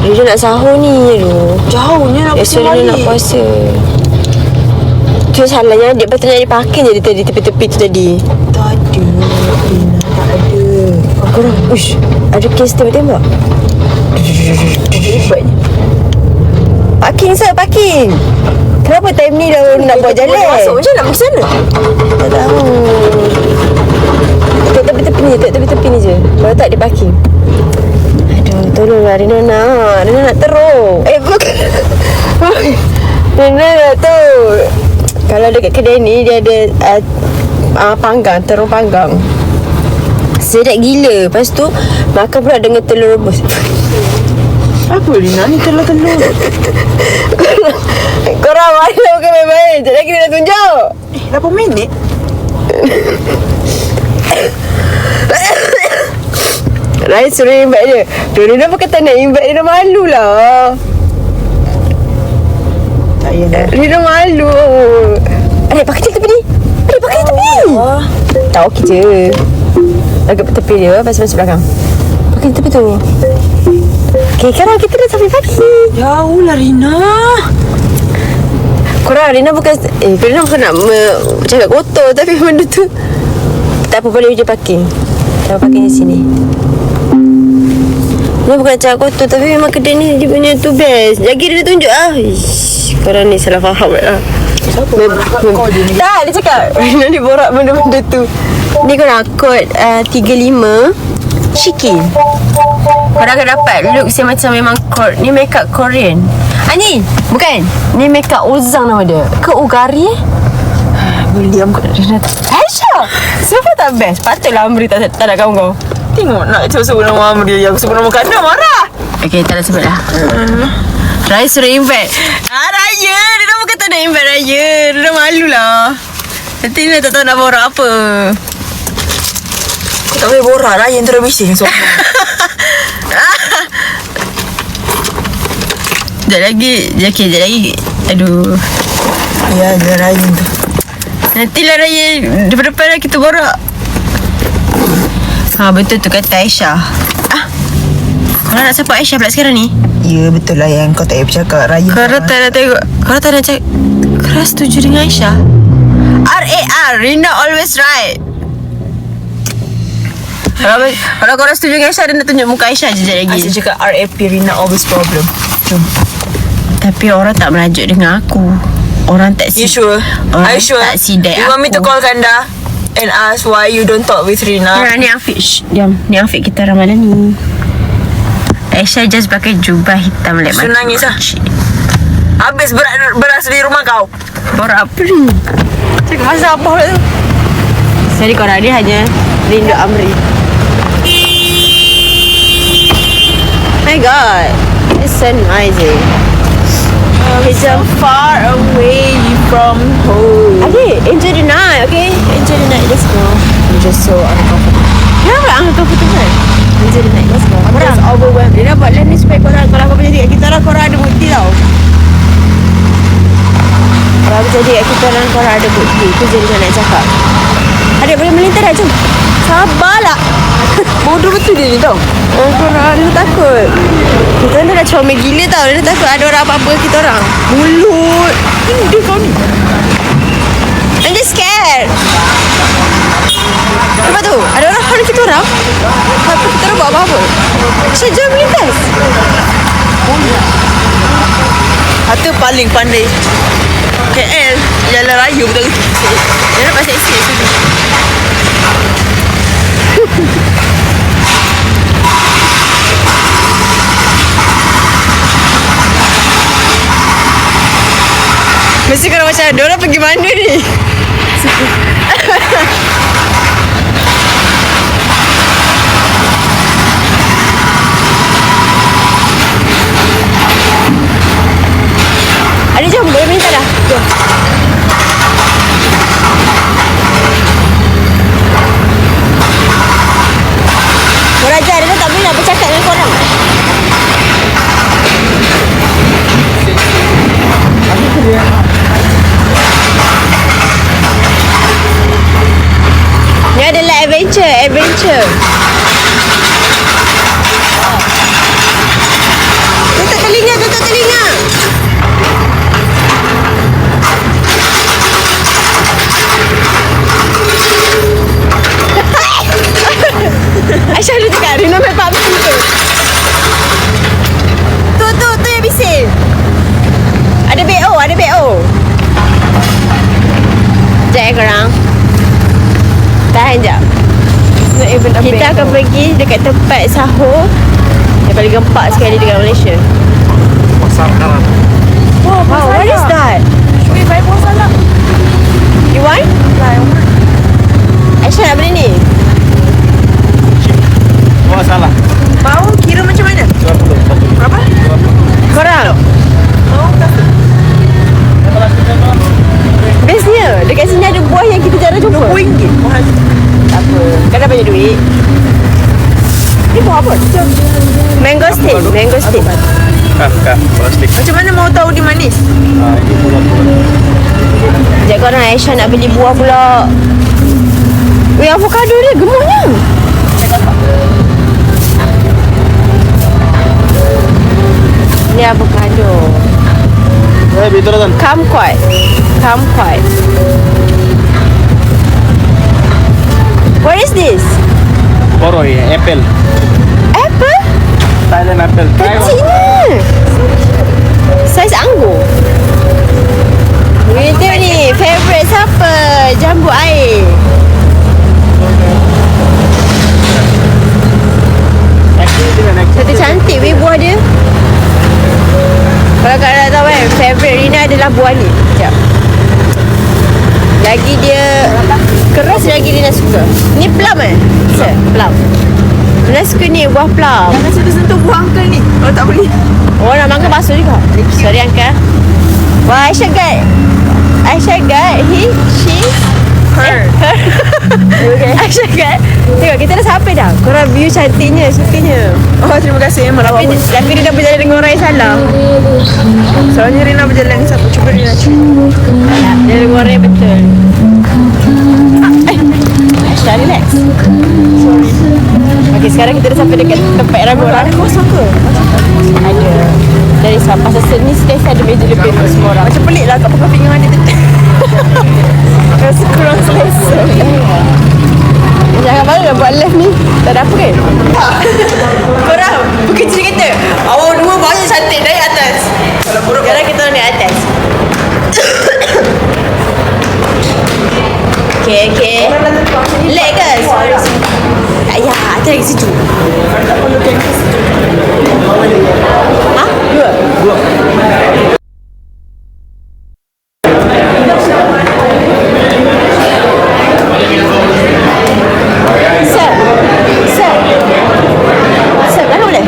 Dia nak sahur ni. Aduh, Jauhnya nak pusing esok dia nak balik. puasa. Tu salahnya dia patutnya dia parking je tadi tepi-tepi tu tadi. Tak ada Rina, tak ada. Korang, uish, ada kes tembak-tembak. Hebatnya. Parking sir, parking. Kenapa time ni dah nak buat jalan? Masuk macam nak pergi sana. Tak tahu. Tepi-tepi ni je, tepi-tepi ni je. Kalau tak dia parking. Aduh, tolonglah Rina nak teruk. Bukan. Rina nak tu. Kalau dekat kedai ni dia ada panggang, terung panggang. Sedap gila. Lepas tu makan pula dengan telur rebus. Apa Rina ni telur-telur? Korang mana bukan main-main. Sekejap lagi dia nak tunjuk. 8 minit? Raya suruh invite dia. Rina pun kata nak invite dia, dah malu lah. Tak payah. Rina malu. Adik pakai tepi ni. Adik pakai tepi. Tak okey je. Agak tepi dia. Pasal masuk belakang. Pakai tepi tu. Okay, sekarang kita dah sampai pagi. Jauh lah Rina. Korang Rina bukan nak cakap kotor. Tapi benda tu tak apa, boleh je parking. Kita parking di sini. Dia bukan cakap kotor. Tapi memang kedai ni dia punya tu best. Lagi dia tunjuk Ish, korang ni salah faham lah. Tak, dia cakap Rina dia borak benda-benda tu. Ni korang kod 35 Shikin. Korang akan dapat look saya macam memang ni makeup Korean. Ni bukan. Ni makeup Ozang nama dia. Ke Ugari William kot Rina. Aisyah, siapa tak best? Patutlah Amri tak nak kawan kau. Tengok nak sebut nama Amri. Yang sebut nama Kana marah. Okay, tak nak sebut lah. Raya suruh invite. Raya, dia dah bukan tak nak invite Raya. Dia dah malu lah. Nanti dia tak tahu nak borak apa. Kau tak boleh borak lah. Yang terus bising suara. Sekejap lagi. Okay, sekejap lagi. Aduh. Ya, dia Ryan tu. Nantilah Raya depan-depan lah kita borak. Betul tu kata Aisyah. Korang nak support Aisyah pula sekarang ni? Ya, betul lah yang kau tak payah bercakap. Ryan. Korang tak nak tengok. Korang tak nak cakap. Korang setuju dengan Aisyah? RAR, Rina always right. Kalau korang setuju dengan Aisyah, dia nak tunjuk muka Aisyah je sekejap lagi. Asyik cakap RAP, Rina always problem. Jom. Tapi orang tak merajuk dengan aku. Orang tak You sure? Orang Are you sure? tak sidai You want me to call Kanda and ask why you don't talk with Rina? Ni outfit. Diam. Ni outfit kita Ramadan ni. Aisyah just pakai jubah hitam like So nangis lah. Habis beras di rumah kau. Borak apa ni? Cakap pasal apa pula tu? Jadi korang ni hanya rindu Amri. My God, it's so nice. It's so far away from home. Okay, enjoy the night, okay? Enjoy the night, let's go. I'm just so uncomfortable. Kenapa uncomfortable? Enjoy the night, let's go. I'm just overwhelmed. Dia dah buat land ni supaya korang, kalau apa-apa jadi kat kita orang, korang ada bukti tau. Kalau apa jadi kat kita orang, korang ada bukti. Itu je dia nak cakap. Adik boleh melintas dah, jom. Sabarlah. Bodoh betul dia ni tau. Korang dia takut. Kita orang dah comel gila tau. Dia takut ada orang apa-apa ke kita orang. Mulut. Ini dia kau ni. I'm just scared. Apa tu? Ada orang hal kita orang? Apa kita orang buat apa-apa? Syed, jom melintas. Hata paling pandai KL jalan raya betul. Dia nak pasal isi sini. Mesti korang macam, diorang pergi mana ni? Adik jom, boleh minta dah. Jom. Korang ajar, dia tak boleh nak bercakap dengan korang. nampak bising tu. Tu yang bising. Ada BO. Sekejap korang. Tahan jap. Kita akan pergi dekat tempat sahur yang paling gempak sekali dekat Malaysia. Pasar Karam. Wow, what is that? Weh, baik puas salah. You want? Aisyah nak beli ni? Oh, salah. Mau kira macam mana? 20. Berapa? Korang? Mau tak? Bestnya, dekat sini ada buah yang kita jarang jumpa. RM20. Mahal. Tak apa, kan dah banyak duit. Ni buah apa? Mangosteen. Kah, plastik. Macam mana mau tahu dia manis? Ini pula. Sekejap korang, Aisyah nak beli buah pula. Weh, avocado dia gemuknya. Ni avocado. Bintang. Kumquat. What is this? Poroy, apple. Apple? Thailand apple. Kecilnya. Saiz anggur. Weh, tengok ni. Favourite siapa? Jambu air. Satu cantik weh buah dia. Kalau kau nak tahu kan, favourite Rina adalah buah ni. Sekejap. Lagi dia keras, lagi Rina suka. Ni plum plum. Rina suka ni, buah plum. Jangan sentuh-sentuh buah uncle ni. Kalau tak boleh. Oh, nak makan basuh juga. Sorry, Uncle. Wah, Aisyah got she, her. Aisyah got. Tengok, kita dah sampai dah. Korang view cantiknya, sukanya. Oh, terima kasih. Tapi dia dah berjalan dengan orang yang salah. Soalnya Rina berjalan dengan siapa? Cuba Rina cuba. Dia dengan orang yang betul. Aisyah, relax. Sorry. Okay, sekarang kita dah sampai dekat tempat ramai orang. Ada kosong ke? Ada. Dari pasal seni setiap ada meja lebih untuk semua orang. Macam pelik lah kat Pekah dengan ada tetap. Rasa kurang selesa. Jangan malu nak buat live ni. Tak ada apa kan? Korang bekerja kata awak dua banyak cantik dari atas. Sekarang kita naik atas. Okay. Leg ke? Tak payah. Atas lagi sejuk. Ha? Dua? Sir, mana boleh?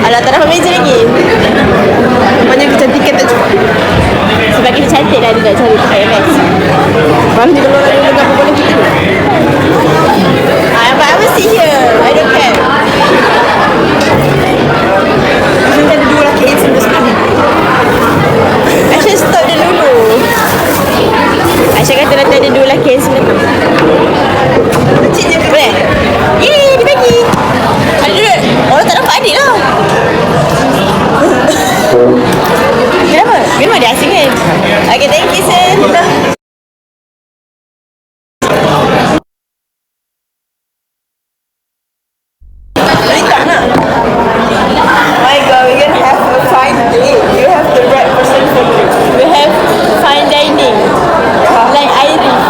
Alah, tak dapat meja lagi. Banyak kecantikan tak cukup. Sebab kita cantik lah, dia nak cari pakai MS. Malam ni kalau orang dengar apa boleh kita. But I will sit here. I don't care. Nanti ada dua lelaki yang sebelah sini. Aisyah stop dia dulu. Aisyah kata nanti ada dua lelaki yang sebelah tu. Kecil je. Boleh? Yeay, dia bagi. Ada duit. Orang tak dapat adik lah. Kenapa? Memang dia asing kan? Okay, thank you, sir. My God, we're gonna have a fine day. You have the right person for me. We have fine dining. Like Irish.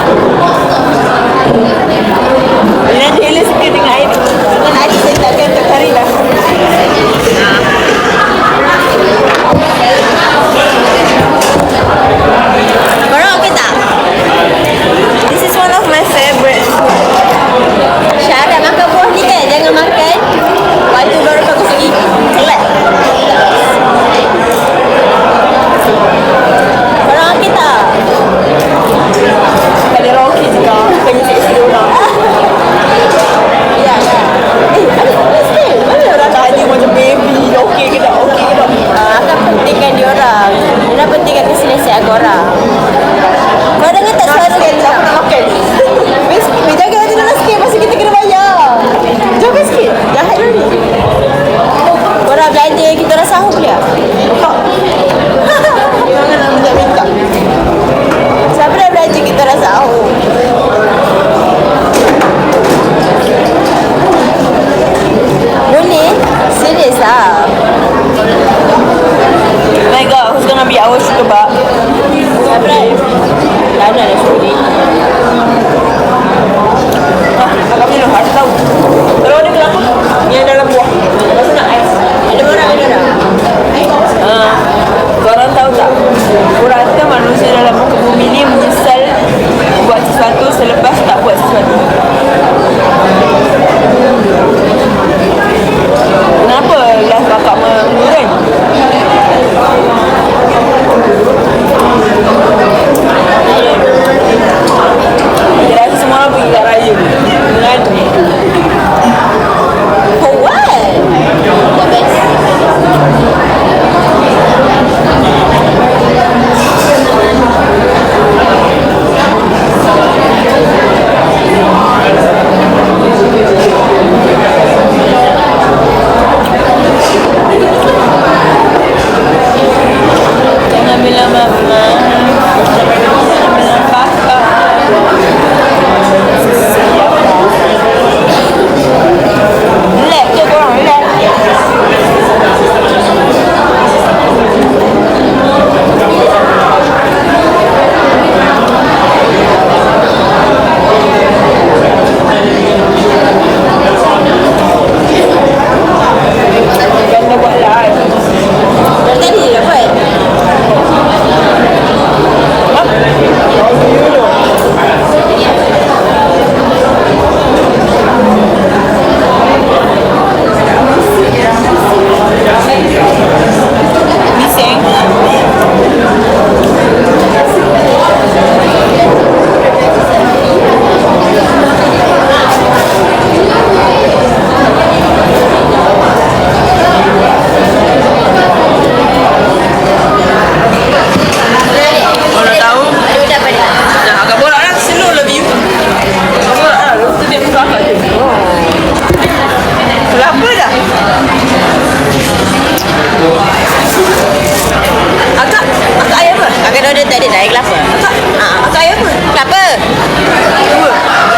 Apa?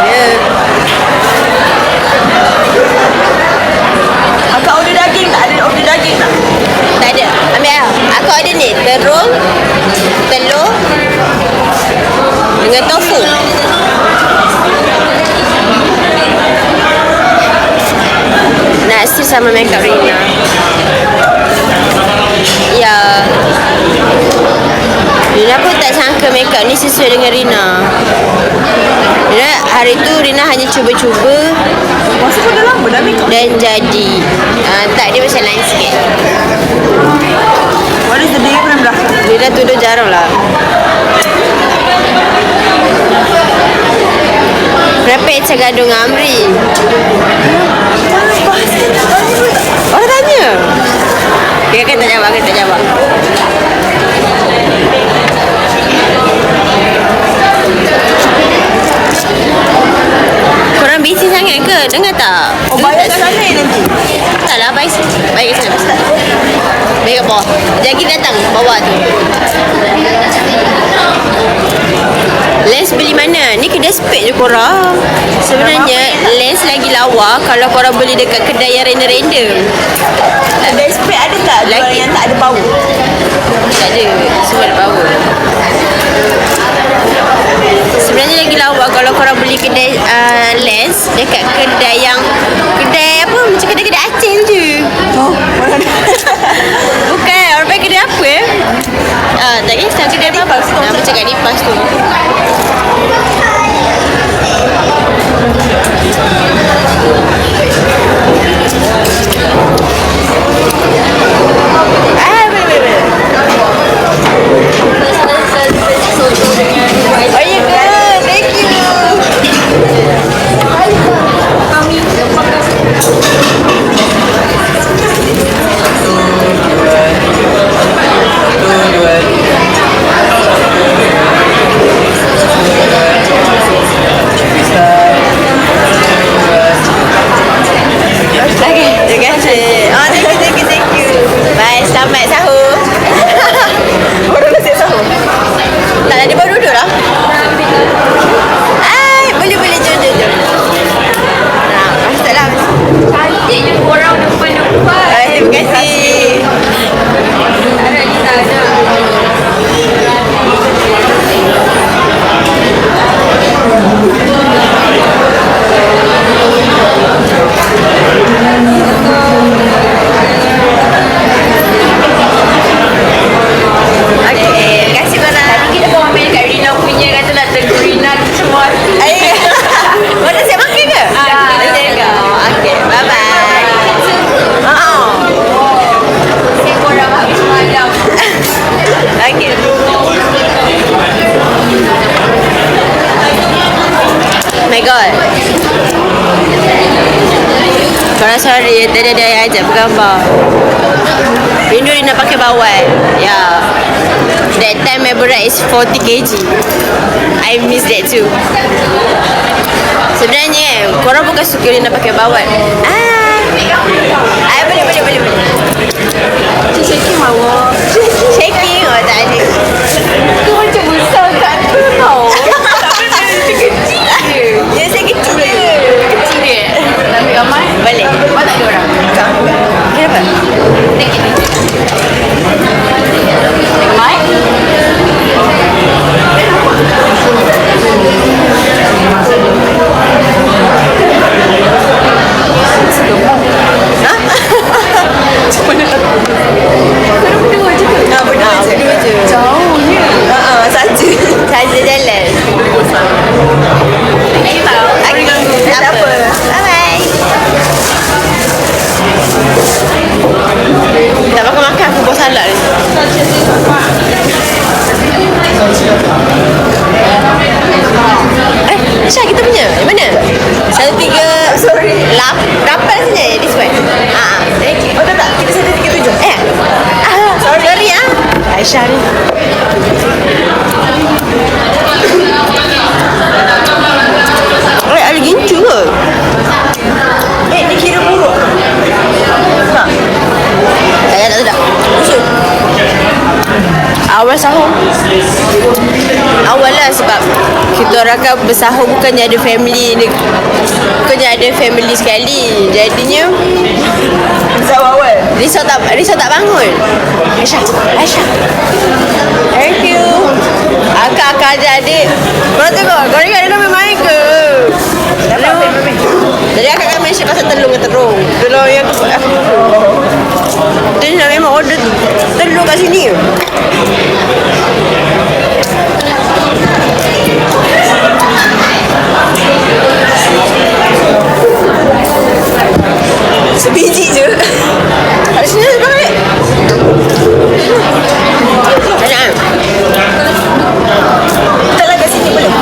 Ya. Akak order daging tak? Ada order daging tak? Tak ada. Ambil lah. Aku order ni. Terung, telur dengan tofu. Nasi sama makeup Rina. Ya. Rina pun tak sangka makeup ni sesuai dengan Rina. Rina hari tu Rina hanya cuba-cuba Masa pun dah lama dah make up. dan jadi. Tak, dia macam lain sikit. What is the difference lah? Rina tuduh jarang lah. Kenapa Echa gaduh dengan Amri? Orang tanya. Dia kan tak jawab, Korang busy sangat ke? Dengar tak? Oh, bayar kat sana nanti. Tak lah, baik kat sana. Baik kat bawah. Jagi datang bawah tu. Lens beli mana? Ni kedai spek je korang. Sebenarnya lens lagi lawa kalau korang beli dekat kedai yang random-random. Ada spek ada tak? Lagi. Lagi yang tak ada bau. Tak ada. Semua ada power. Sebenarnya lagi lawa kalau korang beli kedai lens dekat kedai yang kedai apa? Macam kedai-kedai Aceh je. Oh, Bukan. Orang panggil kedai apa tak kisah kedai apa. Macam kat Lipas tu. Boleh. Oh ya ke? Thank you. Okay, terima kasih. Oh, thank you. Bye, selamat sahur. orang dah siap sahur. Tak ada, dia baru duduk lah. Boleh, jom. Nah, masuklah. Cantiknya korang depan-depan. Terima kasih. Ada. Okay, terima kasih korang. Tadi kita komen kat Rina punya kata nak tegur Rina semua. Kau dah siap makan ke? Dah siap ke? Okay, bye-bye. Saya korang habis malam. Okay. My God. Korang sorry, tadi ada yang ajak bergambar. Rindu Rina pakai bawal. Yeah. That time my berat is 40 kg. I miss that too. Sebenarnya korang bukan suka Rina pakai bawal. Boleh. Shaking mawa. Shaking tak ada. Kau macam besar kat tu tau. Tapi dia kecil je. Ya, saya kecil je. Kecil dia. Nak ambil gambar? Boleh. Kau tak ada orang? Kenapa? Mic? Berdua je ke? Berdua je. Jauhnya. Saja jalan. Ini tahu. Tak apa. Bye-bye. Tak makan aku buat salad ni. Syah, kita punya. Yang mana? 1, 3 Sorry. 8 saja. This one. Thank you. Oh tak. Kita 1, 3, 7. Sorry Aisyah ni. Ada gincu ke? Ni kira buruk. Tak. Usul. Awal sahur. Awal lah sebab kita orang kan bersahur bukannya ada family, bukannya ada family sekali. Jadinya Risau tak bangun. Aisyah. Thank you. Akak adik. Korang tengok, korang ingat dia nak main ke? Jadi akak kan mention pasal telur ke terung. Telur yang aku dia nak memang order telur kat sini. Sebiji je. Kat sini sebelah balik. Enak kan? Kita lah kat sini boleh?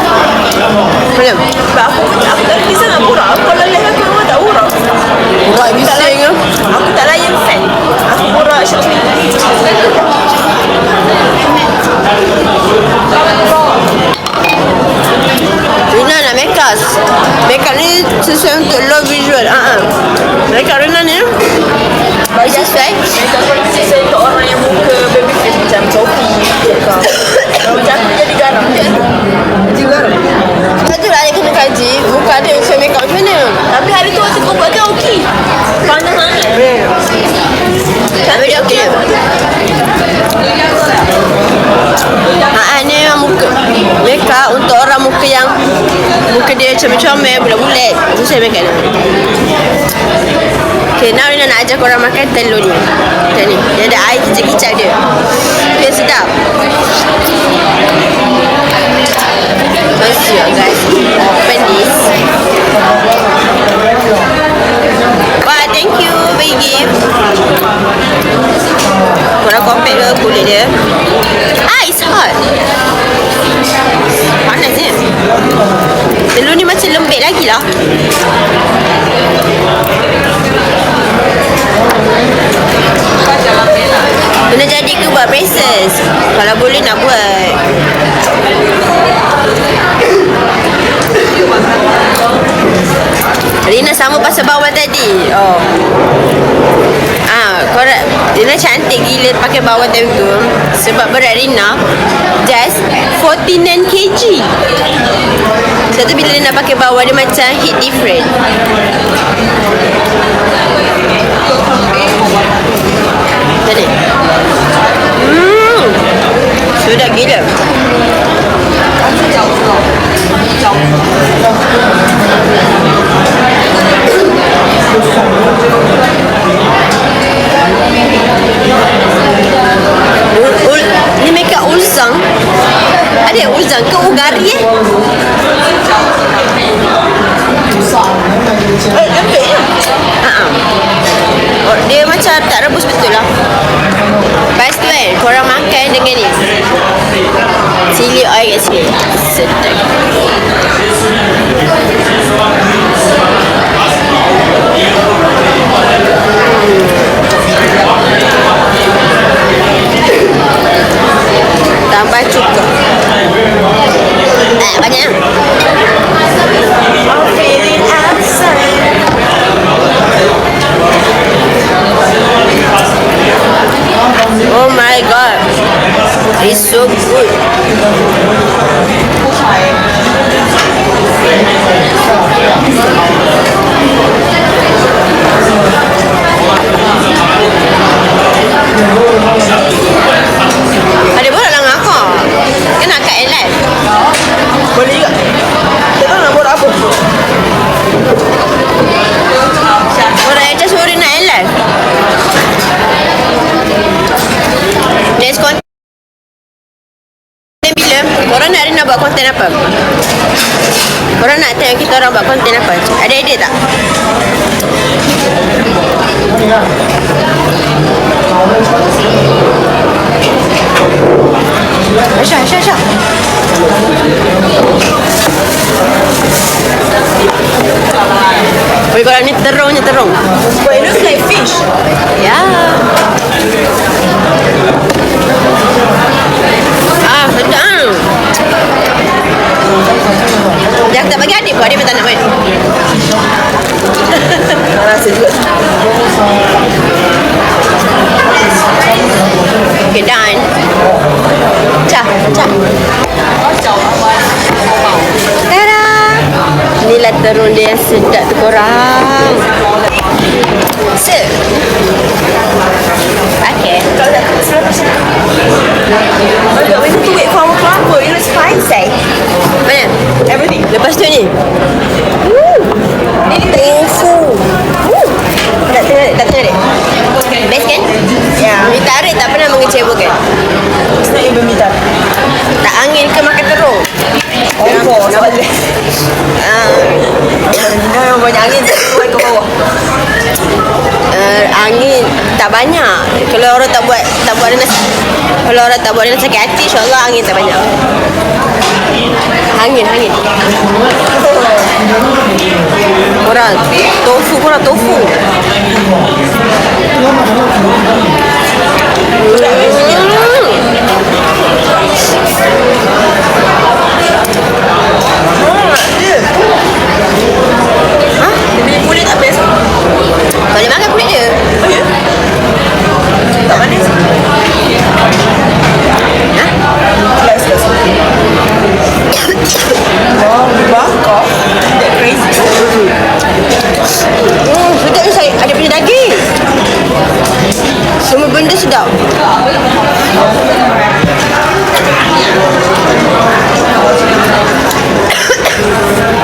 Boleh? Sebab aku tak kisah nak borak. Aku kalau lihat aku memang tak borak. Borak bising ke? Aku tak layan fan. Aku borak shopping. Rina nak make up. Make up ni sesuai untuk low visual. Make up Rina ni sesuai. Makeup aku sesuai untuk orang yang muka baby face macam Sophie. Kalau macam aku jadi garam. Jadi garam. Sebab tu lah dia kena kaji muka dia sesuai make up macam mana. Tapi hari tu waktu kau buat kan okey. Panas sangat. Tapi dia okey. Ni memang muka make up untuk orang muka yang muka dia comel-comel, bulat-bulat. Sesuai make up dia. Okay, now Rina nak ajar korang makan telur ni. Macam ni. Dia ada air kicap-kicap dia. Okay, sedap. Let's see guys. Open this. Wah, thank you. Bagi gift. Korang compare ke kulit dia. It's hot. Panas je. Telur ni macam lembik lagi lah. Kena jadi ke buat braces? Kalau boleh nak buat. Rina sama pasal bawah tadi. Korang Rina cantik gila pakai bawah time tu. Sebab berat Rina just 49 kg. Sebab tu bila Rina pakai bawah dia macam hit different. Tadi sedap gila. Ni make up ulzang. Ada ulzang ke ugari Lembik je. Dia macam tak rebus betul lah. Lepas tu kan korang makan dengan ni chili oil kat sini. Sedap. Tambah cukup. Banyak. Oh my god, it's so good. Ada borak lah dengan aku. Kena kat airline. Boleh juga. Tak tahu nak borak apa. Borak yang just worry nak airline. Next konten bila? Korang nak Rina buat konten apa? Korang nak tengok kita orang buat konten apa? Ada idea tak? Aisyah. Weh, korang ni terung. But it looks like fish. Ya. Sedap. Dia tak bagi adik buat, dia pun tak nak main. Rasa juga. Okay, done. Cah. inilah terung dia yang sedap tu korang. Sip. Okay. Oh my god, we need to wait for our crumble. You know, it's fine, say. Mana? Everything. Lepas tu ni. Ini Tofu. Tak tarik. Best kan? Ya. Mi tarik tak pernah mengecewakan. It's not even me, darling. Tak angin ke makan terung? Oh, nampak dia. Yang banyak angin, saya ke bawah. Angin tak banyak. Kalau orang tak buat kalau orang tak buat dia sakit hati, insya-Allah angin tak banyak. Angin. Korang tofu. Dia punya kulit tak best. Boleh makan kulit dia. Oh ya? Tak manis. Last. Oh, bakar. That crazy. Sedap ni saya ada punya daging. Semua benda sedap.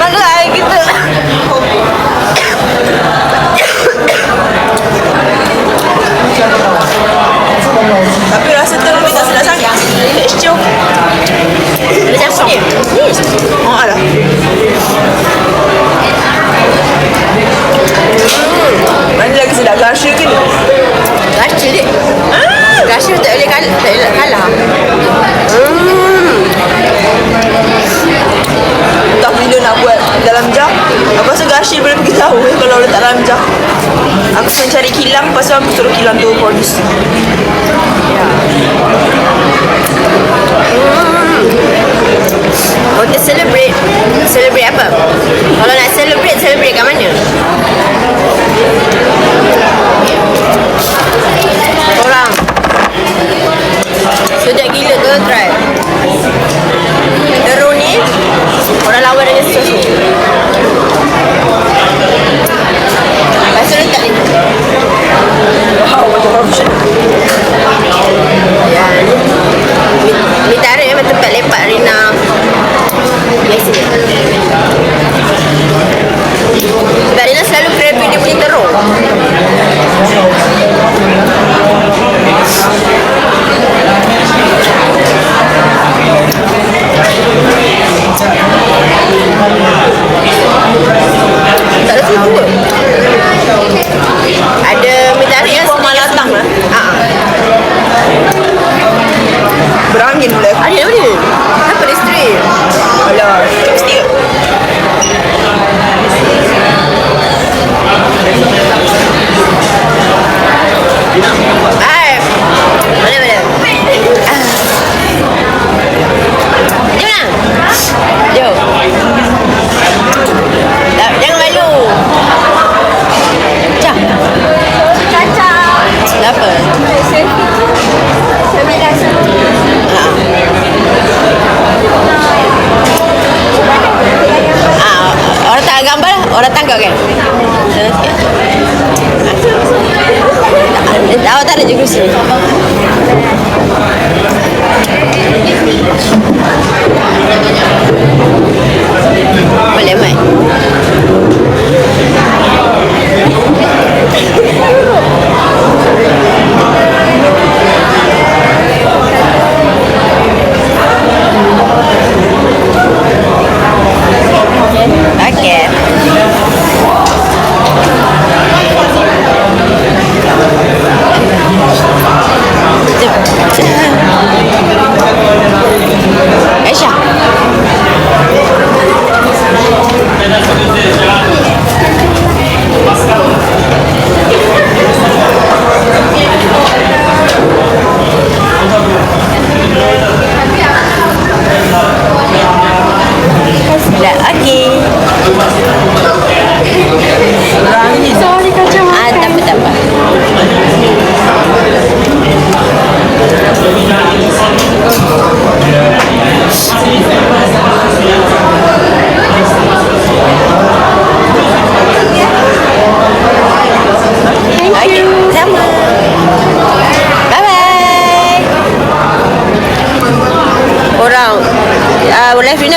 Makan kita. Tapi rasa terus tak sedap sangat. Texture. Macam ni. Oh, alah. Mana lagi sedap garcia ke ni? Gacha dia. Gacha tak boleh kalah. Tak bila nak buat dalam jar. Aku rasa garcia boleh pergi jauh kalau letak dalam jar. Aku kena cari kilang, lepas tu aku suruh kilang tu produce. Untuk celebrate apa? Kalau nak celebrate kat mana? Korang sedap gila tu, try. Terung ni orang lawan dengan sos ni. Lepas tu letak ni. Wow, macam professional. Ya, ni mi tarik memang tempat lepak Rina biasa. Sebab Rina selalu craving dia punya terung. Tak ada susu ke? Ada mi tarik yang Kuah malatang lah. Berangin pula aku. Ada apa ni? Apa dia straight? Alah, chopstick. Boleh. Jom. Jangan malu. Cak. Caca. Kenapa? Orang tak gambar lah. Orang tangkap kan? Sana sikit. Awak tak ada je kerusi. Boleh, Mat? Okay.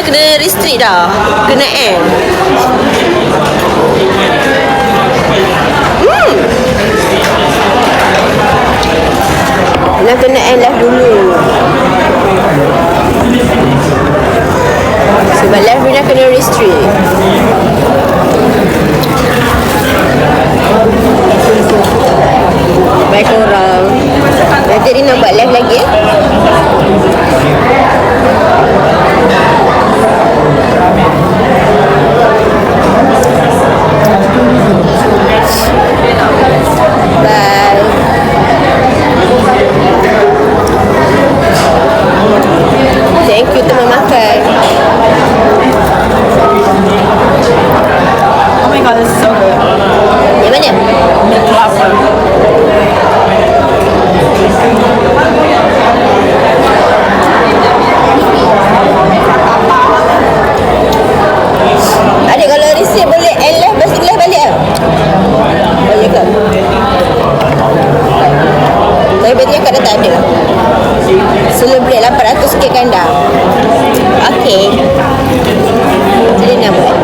kena restrict dah. Kena end. Nak kena end live dulu. Sebab live ni nak kena restrict. Baik korang. Nanti dia nak buat live lagi Bye. Thank you teman makan. Oh my god, this is so good. Yang mana? Milk lava. Adik kalau receive boleh end live balik lah. Boleh ke? Tapi berarti akak dah tak ada. Celebrate 800k ganda. Okay. Jadi nak buat.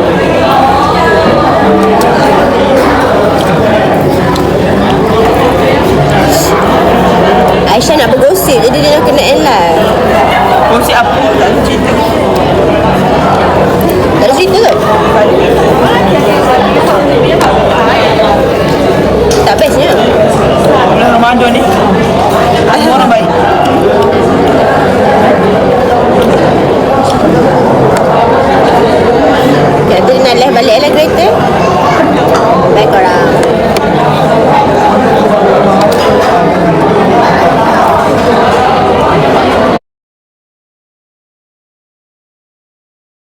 Aisyah nak bergosip, jadi dia nak kena end live. Kongsi apa? Tak ada cerita. Tak ada cerita ke? Tak bestnya. Bulan Ramadan ni.